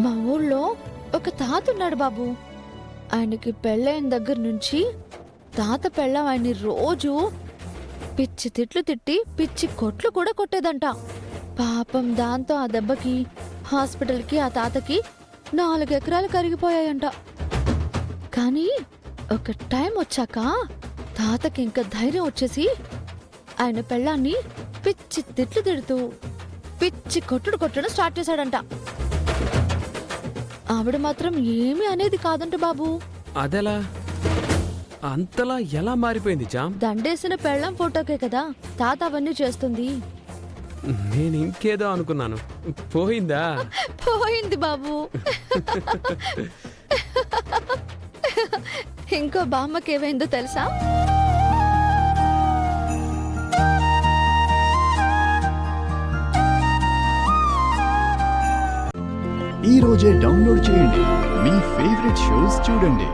మా ఊళ్ళో ఒక తాత ఉన్నాడు బాబు. ఆయనకి పెళ్ళైన దగ్గర నుంచి తాత పెళ్ళం ఆయన్ని రోజు పిచ్చి తిట్లు తిట్టి పిచ్చి కొట్లు కూడా కొట్టేదంట. పాపం దాంతో ఆ దెబ్బకి హాస్పిటల్కి ఆ తాతకి 4 ఎకరాలు కరిగిపోయాయంట. కానీ ఒక టైం వచ్చాక తాతకి ఇంకా ధైర్యం వచ్చేసి ఆయన పెళ్ళాన్ని పిచ్చి తిట్లు తిడుతూ పిచ్చి కొట్టడం స్టార్ట్ చేశాడంట. ఆవిడ మాత్రం ఏమీ అనేది కాదంట బాబు. అదెలా? అంతలా ఎలా మారిపోయింది జామ్? దండేసిన పెళ్ళం ఫోటోకే కదా తాత అవన్నీ చేస్తుంది. నేను ఇంకేదో అనుకున్నాను. పోయిందా? పోయింది బాబు. ఇంకో బామ్మకేమైందో తెలుసా? ఈ రోజే డౌన్లోడ్ చేయండి. మీ ఫేవరెట్ షోస్ చూడండి.